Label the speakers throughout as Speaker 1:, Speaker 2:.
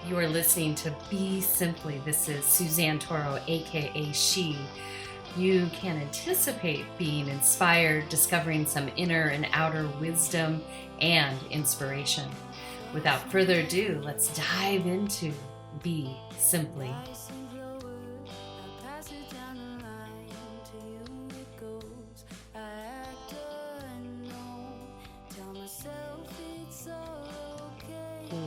Speaker 1: You are listening to Be Simply. This is Suzanne Toro, aka She. You can anticipate being inspired, discovering some inner and outer wisdom and inspiration. Without further ado, let's dive into Be Simply.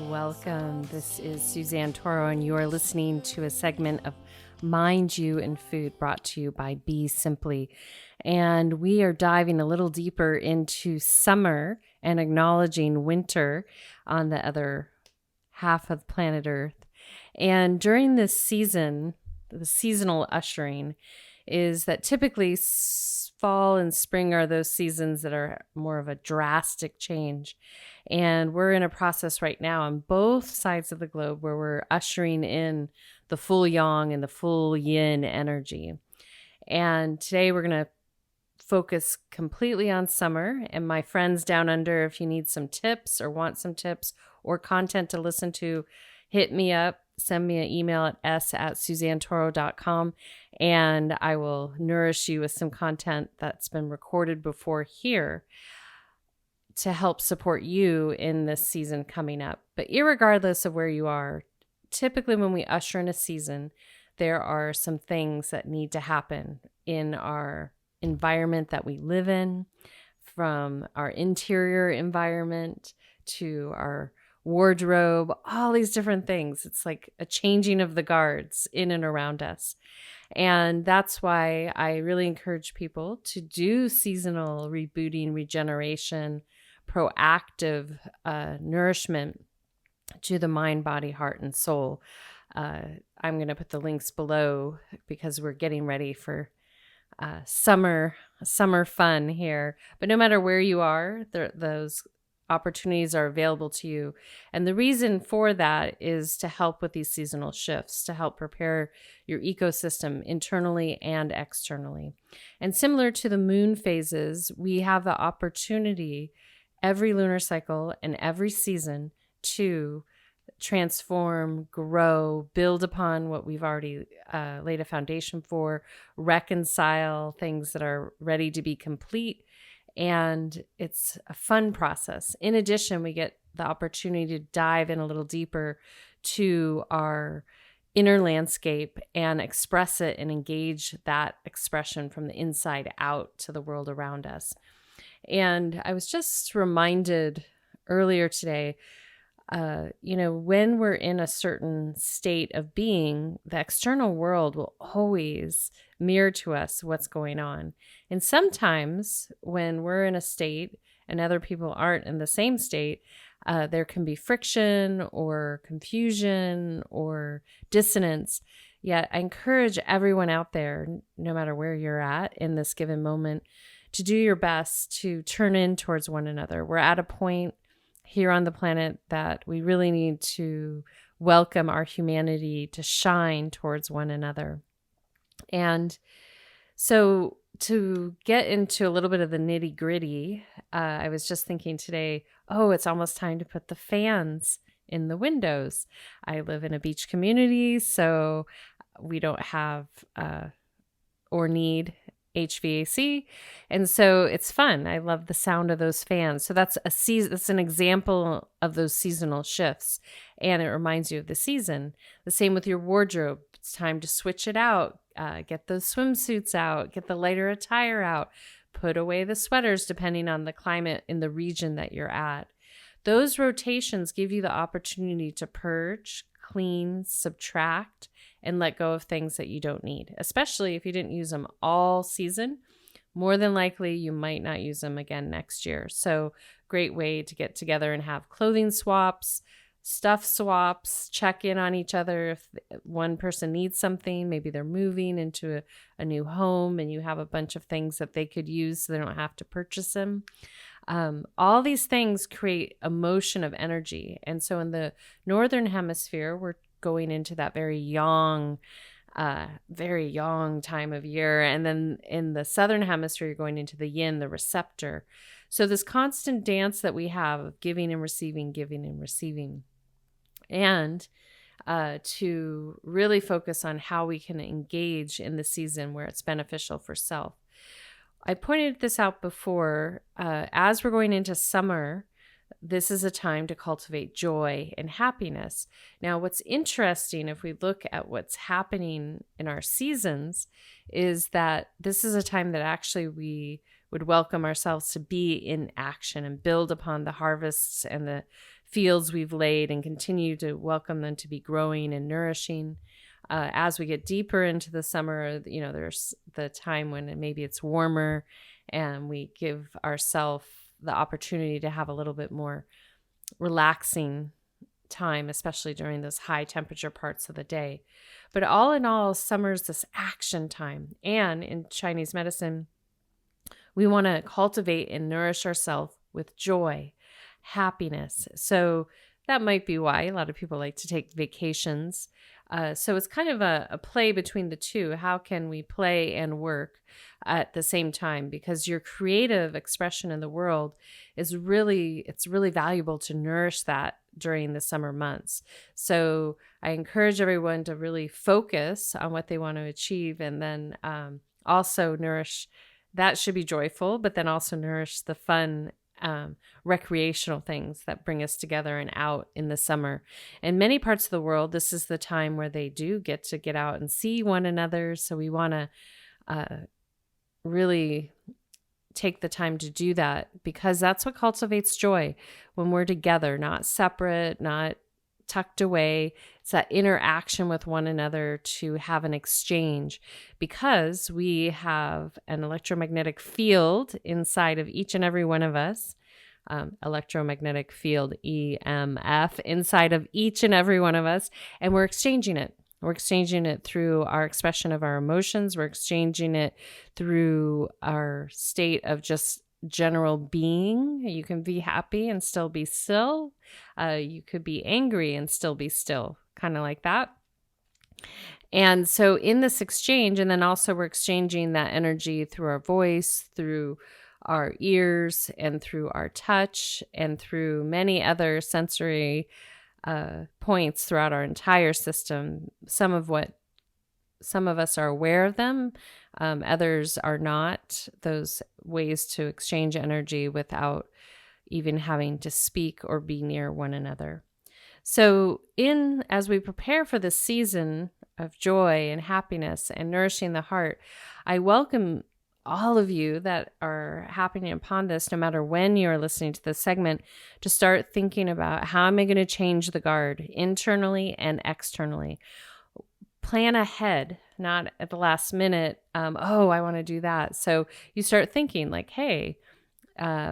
Speaker 1: Welcome. This is Suzanne Toro, and you are listening to a segment of Mind You and Food brought to you by BeSimply. And we are diving a little deeper into summer and acknowledging winter on the other half of planet Earth. And during this season, the seasonal ushering is that typically fall and spring are those seasons that are more of a drastic change. And we're in a process right now on both sides of the globe where we're ushering in the full yang and the full yin energy. And today we're going to focus completely on summer. And my friends down under, if you need some tips or want some tips or content to listen to, hit me up. Send me an email at s@suzannetoro.com, and I will nourish you with some content that's been recorded before here to help support you in this season coming up. But irregardless of where you are, typically when we usher in a season, there are some things that need to happen in our environment that we live in, from our interior environment to our wardrobe, all these different things. It's like a changing of the guards in and around us. And that's why I really encourage people to do seasonal rebooting, regeneration, proactive nourishment to the mind, body, heart, and soul. I'm going to put the links below because we're getting ready for summer fun here. But no matter where you are, those opportunities are available to you. And the reason for that is to help with these seasonal shifts, to help prepare your ecosystem internally and externally. And similar to the moon phases, we have the opportunity every lunar cycle and every season to transform, grow, build upon what we've already laid a foundation for, reconcile things that are ready to be complete. And it's a fun process. In addition, we get the opportunity to dive in a little deeper to our inner landscape and express it and engage that expression from the inside out to the world around us. And I was just reminded earlier today, when we're in a certain state of being, the external world will always mirror to us what's going on. And sometimes when we're in a state and other people aren't in the same state, there can be friction or confusion or dissonance. Yet I encourage everyone out there, no matter where you're at in this given moment, to do your best to turn in towards one another. We're at a point here on the planet that we really need to welcome our humanity to shine towards one another. And so to get into a little bit of the nitty gritty, I was just thinking today, it's almost time to put the fans in the windows. I live in a beach community, so we don't have or need HVAC. And so it's fun. I love the sound of those fans. So that's an example of those seasonal shifts. And it reminds you of the season. The same with your wardrobe. It's time to switch it out. Get those swimsuits out. Get the lighter attire out. Put away the sweaters depending on the climate in the region that you're at. Those rotations give you the opportunity to purge, clean, subtract, and let go of things that you don't need, especially if you didn't use them all season. More than likely, you might not use them again next year. So great way to get together and have clothing swaps, stuff swaps, check in on each other. If one person needs something, maybe they're moving into a new home and you have a bunch of things that they could use so they don't have to purchase them. All these things create a motion of energy. And so in the Northern Hemisphere, we're going into that very yang time of year. And then in the Southern Hemisphere, you're going into the yin, the receptor. So this constant dance that we have of giving and receiving. And to really focus on how we can engage in the season where it's beneficial for self. I pointed this out before. As we're going into summer, this is a time to cultivate joy and happiness. Now, what's interesting, if we look at what's happening in our seasons, is that this is a time that actually we would welcome ourselves to be in action and build upon the harvests and the fields we've laid and continue to welcome them to be growing and nourishing. As we get deeper into the summer, there's the time when maybe it's warmer and we give ourselves the opportunity to have a little bit more relaxing time, especially during those high temperature parts of the day. But all in all, summer's this action time. And in Chinese medicine, we want to cultivate and nourish ourselves with joy, happiness. So that might be why a lot of people like to take vacations. So it's kind of a play between the two. How can we play and work at the same time? Because your creative expression in the world it's really valuable to nourish that during the summer months. So I encourage everyone to really focus on what they want to achieve, and then also nourish. That should be joyful, but then also nourish the fun recreational things that bring us together and out in the summer. In many parts of the world, this is the time where they do get to get out and see one another. So we want to really take the time to do that, because that's what cultivates joy, when we're together, not separate, not tucked away. It's that interaction with one another to have an exchange, because we have an electromagnetic field inside of each and every one of us, electromagnetic field, EMF, inside of each and every one of us, and we're exchanging it. We're exchanging it through our expression of our emotions. We're exchanging it through our state of just general being. You can be happy and still be still. You could be angry and still be still, kind of like that. And so in this exchange, and then also we're exchanging that energy through our voice, through our ears, and through our touch, and through many other sensory points throughout our entire system. Some of us are aware of them. Others are not. Those ways to exchange energy without even having to speak or be near one another. So as we prepare for this season of joy and happiness and nourishing the heart, I welcome all of you that are happening upon this, no matter when you're listening to this segment, to start thinking about, how am I going to change the guard internally and externally? Plan ahead, not at the last minute. I want to do that. So you start thinking like, hey,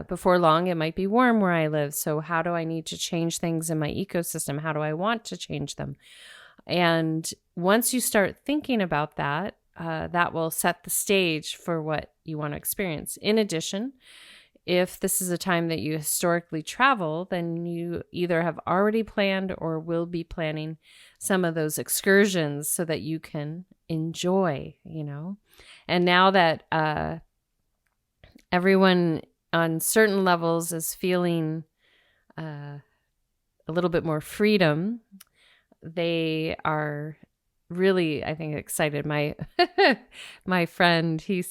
Speaker 1: before long, it might be warm where I live. So how do I need to change things in my ecosystem? How do I want to change them? And once you start thinking about that, that will set the stage for what you want to experience. In addition, if this is a time that you historically travel, then you either have already planned or will be planning some of those excursions so that you can enjoy, And now that everyone on certain levels is feeling a little bit more freedom, they are really, I think, excited. My friend, he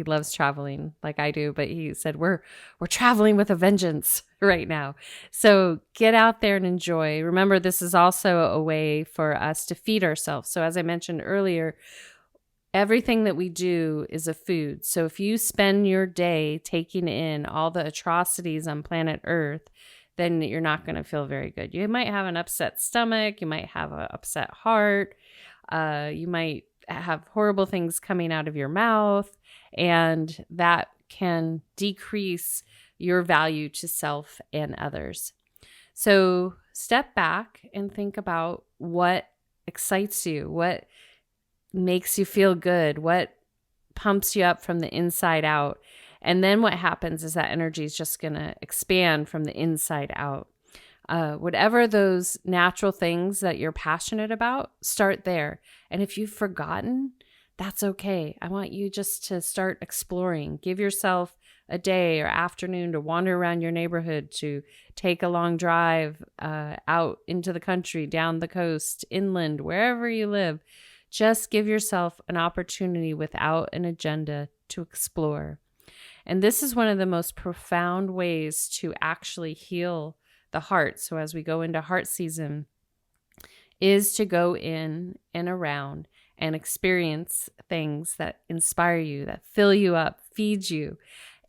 Speaker 1: loves traveling like I do, but he said we're traveling with a vengeance right now. So get out there and enjoy. Remember, this is also a way for us to feed ourselves. So as I mentioned earlier, everything that we do is a food. So if you spend your day taking in all the atrocities on planet Earth, then you're not going to feel very good. You might have an upset stomach. You might have an upset heart. You might have horrible things coming out of your mouth, and that can decrease your value to self and others. So step back and think about what excites you, what makes you feel good, what pumps you up from the inside out. And then what happens is that energy is just going to expand from the inside out. Whatever those natural things that you're passionate about, start there. And if you've forgotten, that's okay. I want you just to start exploring. Give yourself a day or afternoon to wander around your neighborhood, to take a long drive out into the country, down the coast, inland, wherever you live. Just give yourself an opportunity without an agenda to explore. And this is one of the most profound ways to actually heal the heart. So as we go into heart season, is to go in and around and experience things that inspire you, that fill you up, feed you.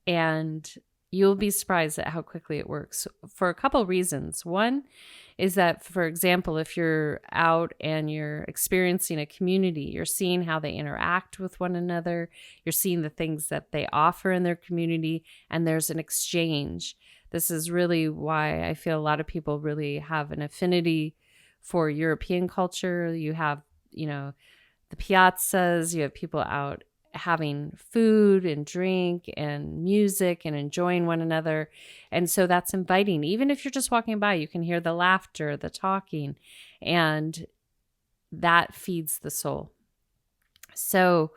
Speaker 1: And you'll be surprised at how quickly it works for a couple reasons. One is that, for example, if you're out and you're experiencing a community, you're seeing how they interact with one another, you're seeing the things that they offer in their community, and there's an exchange. This is really why I feel a lot of people really have an affinity for European culture. You have, the piazzas, you have people out having food and drink and music and enjoying one another. And so that's inviting. Even if you're just walking by, you can hear the laughter, the talking, and that feeds the soul. So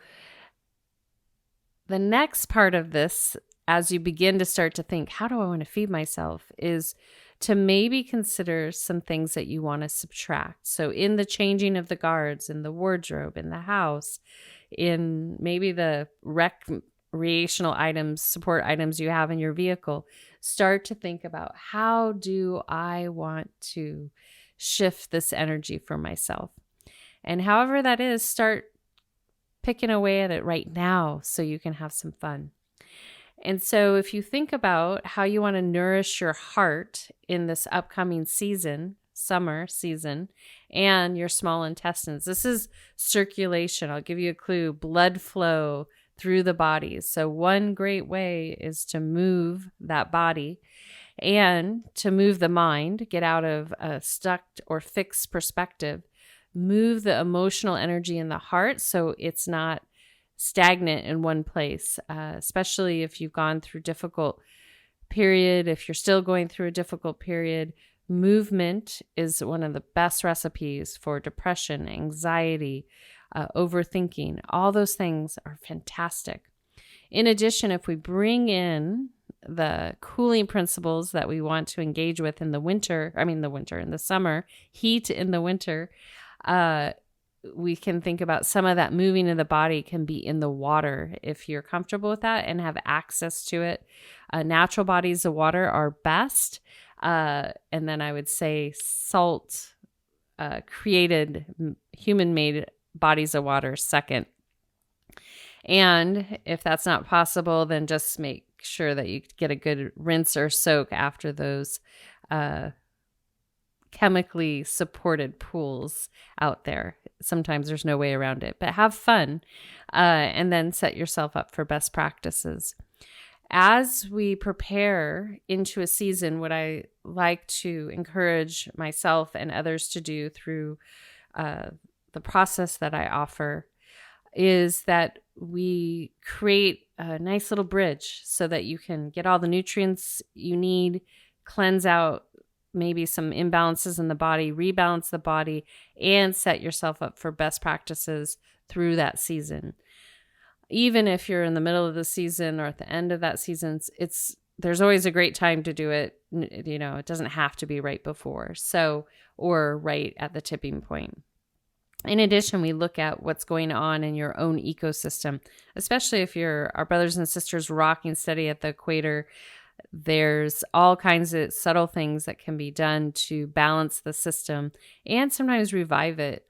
Speaker 1: the next part of this, as you begin to start to think, how do I want to feed myself, is to maybe consider some things that you want to subtract. So in the changing of the guards, in the wardrobe, in the house, in maybe the recreational items, support items you have in your vehicle, start to think about, how do I want to shift this energy for myself? And however that is, start picking away at it right now so you can have some fun. And so if you think about how you want to nourish your heart in this upcoming season, summer season, and your small intestines, this is circulation. I'll give you a clue: blood flow through the body. So one great way is to move that body and to move the mind, get out of a stuck or fixed perspective, move the emotional energy in the heart so it's not stagnant in one place, especially if you've gone through difficult period. If you're still going through a difficult period, movement is one of the best recipes for depression, anxiety, overthinking. All those things are fantastic. In addition, if we bring in the cooling principles that we want to engage with in the summer, heat in the winter, we can think about some of that moving of the body can be in the water if you're comfortable with that and have access to it. Natural bodies of water are best. And then I would say salt, created, human-made bodies of water second. And if that's not possible, then just make sure that you get a good rinse or soak after those chemically supported pools out there. Sometimes there's no way around it, but have fun and then set yourself up for best practices. As we prepare into a season, what I like to encourage myself and others to do through the process that I offer is that we create a nice little bridge so that you can get all the nutrients you need, cleanse out maybe some imbalances in the body, rebalance the body, and set yourself up for best practices through that season. Even if you're in the middle of the season or at the end of that season, there's always a great time to do it. It doesn't have to be right before, or right at the tipping point. In addition, we look at what's going on in your own ecosystem, especially if you're our brothers and sisters rocking steady at the equator. There's all kinds of subtle things that can be done to balance the system and sometimes revive it.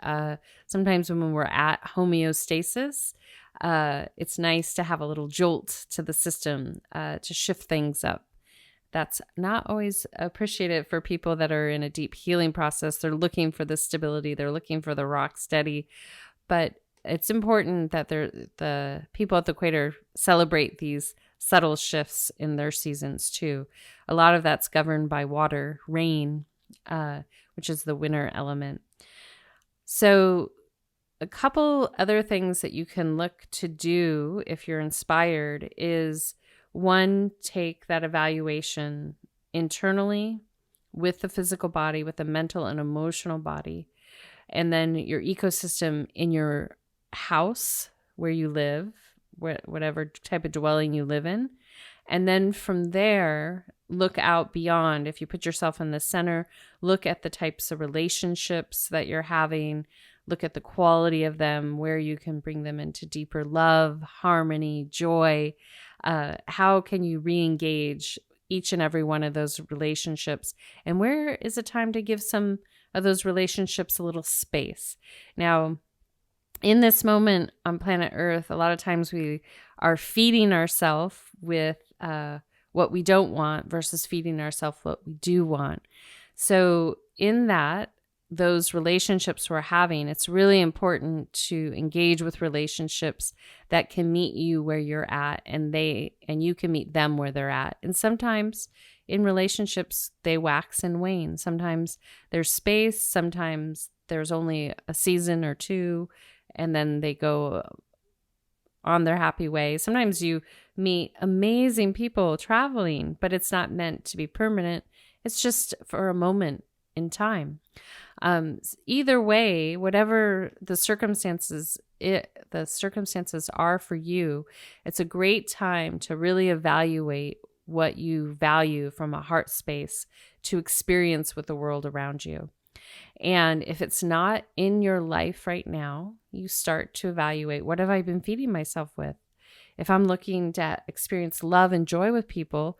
Speaker 1: Sometimes when we're at homeostasis, it's nice to have a little jolt to the system to shift things up. That's not always appreciated for people that are in a deep healing process. They're looking for the stability. They're looking for the rock steady. But it's important that the people at the equator celebrate these subtle shifts in their seasons too. A lot of that's governed by water, rain, which is the winter element. So a couple other things that you can look to do if you're inspired is, one, take that evaluation internally with the physical body, with the mental and emotional body, and then your ecosystem in your house where you live, whatever type of dwelling you live in, And then from there, look out beyond. If you put yourself in the center, look at the types of relationships that you're having, look at the quality of them, where you can bring them into deeper love, harmony, joy. How can you re-engage each and every one of those relationships? And where is it time to give some of those relationships a little space? Now, in this moment on planet Earth, a lot of times we are feeding ourselves with what we don't want versus feeding ourselves what we do want. So in those relationships we're having, it's really important to engage with relationships that can meet you where you're at, and you can meet them where they're at. And sometimes in relationships, they wax and wane. Sometimes there's space, sometimes there's only a season or two, and then they go on their happy way. Sometimes you meet amazing people traveling, but it's not meant to be permanent. It's just for a moment in time. Either way, whatever the circumstances are for you, it's a great time to really evaluate what you value from a heart space to experience with the world around you. And if it's not in your life right now, you start to evaluate, what have I been feeding myself with? If I'm looking to experience love and joy with people,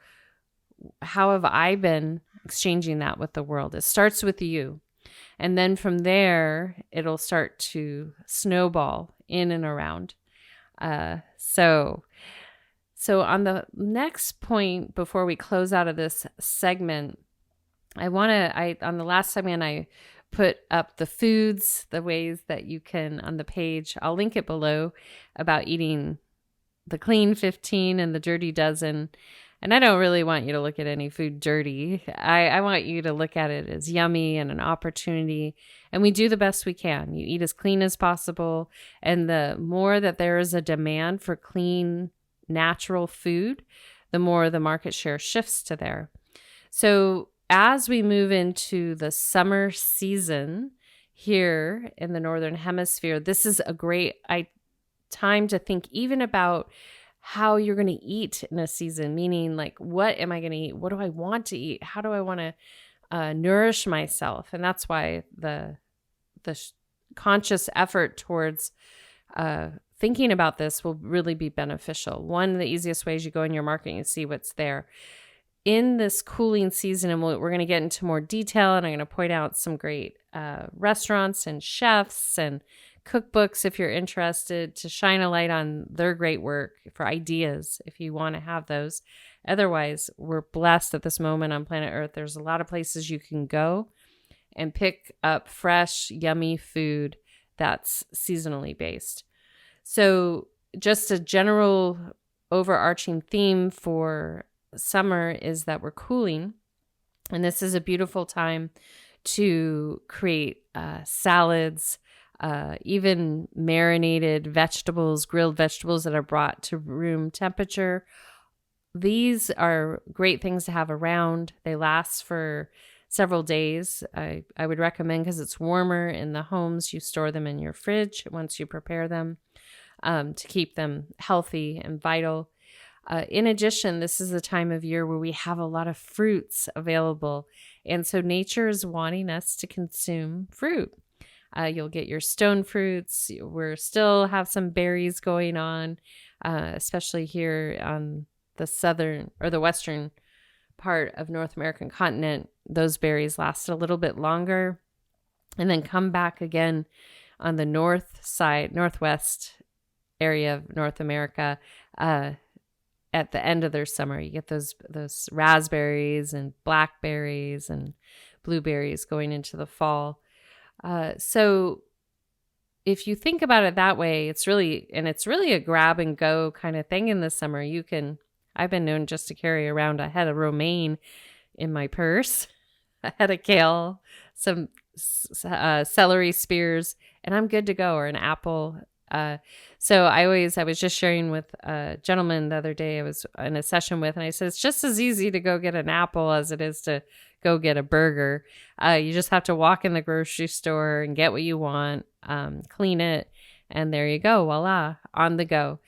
Speaker 1: how have I been exchanging that with the world? It starts with you. And then from there, it'll start to snowball in and around. So on the next point, before we close out of this segment, on the last segment, I put up the foods, the ways that you can on the page. I'll link it below about eating the clean 15 and the dirty dozen. And I don't really want you to look at any food dirty. I want you to look at it as yummy and an opportunity. And we do the best we can. You eat as clean as possible. And the more that there is a demand for clean, natural food, the more the market share shifts to there. So as we move into the summer season here in the Northern Hemisphere, this is a great time to think even about how you're going to eat in a season, meaning like, what am I going to eat? What do I want to eat? How do I want to nourish myself? And that's why the conscious effort towards thinking about this will really be beneficial. One of the easiest ways, you go in your market and you see what's there. In this cooling season, and we're going to get into more detail, and I'm going to point out some great restaurants and chefs and cookbooks if you're interested, to shine a light on their great work for ideas if you want to have those. Otherwise, we're blessed at this moment on planet Earth. There's a lot of places you can go and pick up fresh, yummy food that's seasonally based. So just a general overarching theme for summer is that we're cooling, and this is a beautiful time to create salads, even marinated vegetables, grilled vegetables that are brought to room temperature. These are great things to have around. They last for several days. I would recommend, because it's warmer in the homes, you store them in your fridge once you prepare them, to keep them healthy and vital. In addition, this is a time of year where we have a lot of fruits available. And so nature is wanting us to consume fruit. You'll get your stone fruits. We're still have some berries going on, especially here on the southern or the western part of North American continent. Those berries last a little bit longer and then come back again on the northwest area of North America at the end of their summer. You get those raspberries and blackberries and blueberries going into the fall. So if you think about it that way, it's really a grab and go kind of thing in the summer. I've been known just to carry around a head of romaine in my purse, a head of kale, some celery spears, and I'm good to go, or an apple. So I was just sharing with a gentleman the other day I was in a session with, and I said, it's just as easy to go get an apple as it is to go get a burger. You just have to walk in the grocery store and get what you want, clean it, and there you go. Voila, on the go.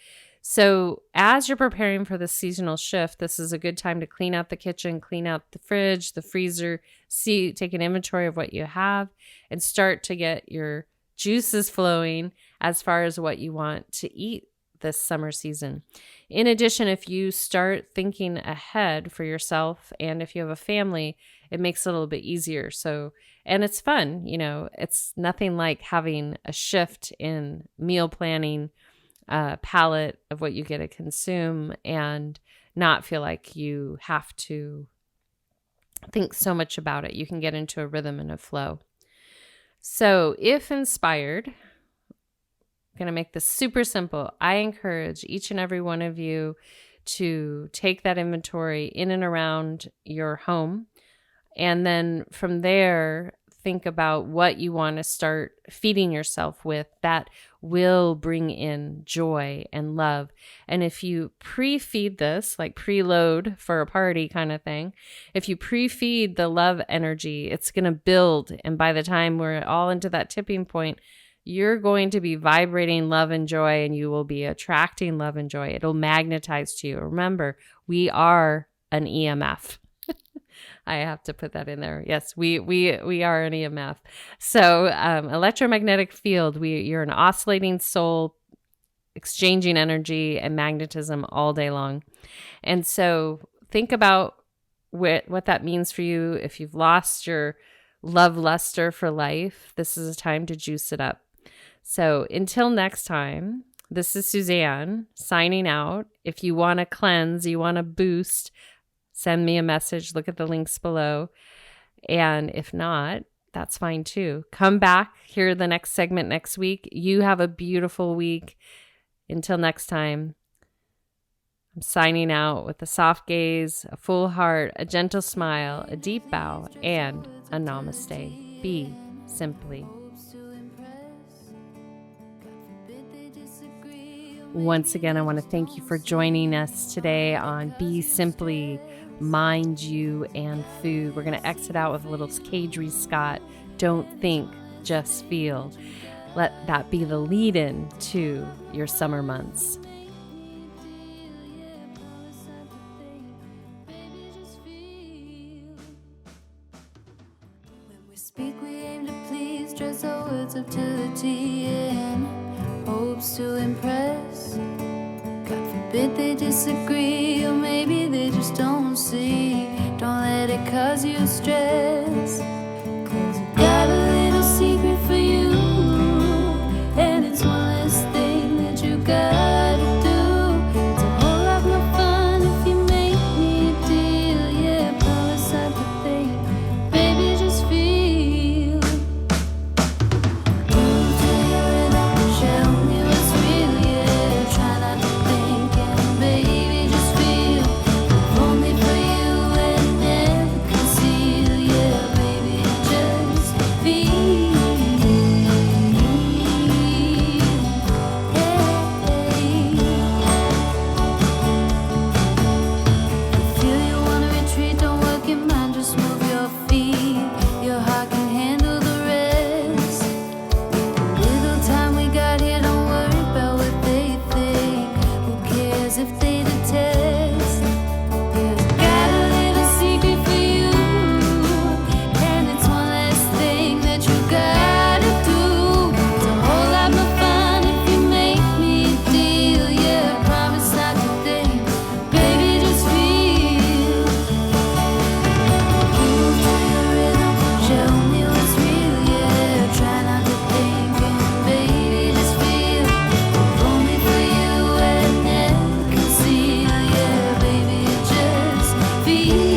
Speaker 1: So as you're preparing for the seasonal shift, this is a good time to clean out the kitchen, clean out the fridge, the freezer, take an inventory of what you have, and start to get your juices flowing as far as what you want to eat this summer season. In addition, if you start thinking ahead for yourself and if you have a family, it makes it a little bit easier. And it's fun, it's nothing like having a shift in meal planning, palette of what you get to consume and not feel like you have to think so much about it. You can get into a rhythm and a flow. So if inspired, I'm going to make this super simple. I encourage each and every one of you to take that inventory in and around your home. And then from there, think about what you want to start feeding yourself with that will bring in joy and love. And if you pre-feed this, like preload for a party kind of thing, if you pre-feed the love energy, it's going to build. And by the time we're all into that tipping point, you're going to be vibrating love and joy, and you will be attracting love and joy. It'll magnetize to you. Remember, we are an EMF. I have to put that in there. Yes, we are an EMF. So electromagnetic field, you're an oscillating soul, exchanging energy and magnetism all day long. And so think about what that means for you. If you've lost your love luster for life, this is a time to juice it up. So until next time, this is Suzanne signing out. If you want to cleanse, you want to boost, send me a message. Look at the links below. And if not, that's fine too. Come back, hear the next segment next week. You have a beautiful week. Until next time, I'm signing out with a soft gaze, a full heart, a gentle smile, a deep bow, and a namaste. Be simply. Once again, I want to thank you for joining us today on Be Simply, Mind You and Food. We're going to exit out with a little Kadri Scott. Don't think, just feel. Let that be the lead-in to your summer months.
Speaker 2: When we speak, we aim to please, dress our words up to the T and hopes to impress. God forbid they disagree, or maybe they just don't see. Don't let it cause you stress, 'cause I got a little secret for you, and it's one less thing that you gotta do. It's a whole lot more fun if you make me a deal. Yeah, promise not to think, baby, just feel. Move to your rhythm, show me what's real. Yeah, try not to think, and baby, just feel. If only for you and never conceal. Yeah, baby, just feel. Feel you wanna retreat, don't work your mind, just move your feet. Your heart can handle the rest. Little time we got here, don't worry about what they think. Who cares if they detest? Yeah, got a little secret for you, and it's one less thing that you gotta do. It's a whole lot more fun if you make me a deal. Yeah, promise not to think, baby, just feel. Move to your rhythm, show me what's real. Yeah, try not to think, and baby, just feel. If only for you and never conceal. Yeah, baby, just feel.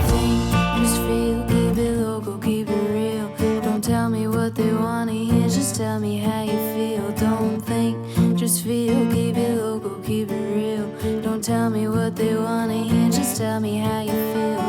Speaker 2: Hey, just feel, keep it local, keep it real. Don't tell me what they wanna hear, just tell me how you feel. Don't think, just feel, keep it local, keep it real. Don't tell me what they wanna hear, just tell me how you feel.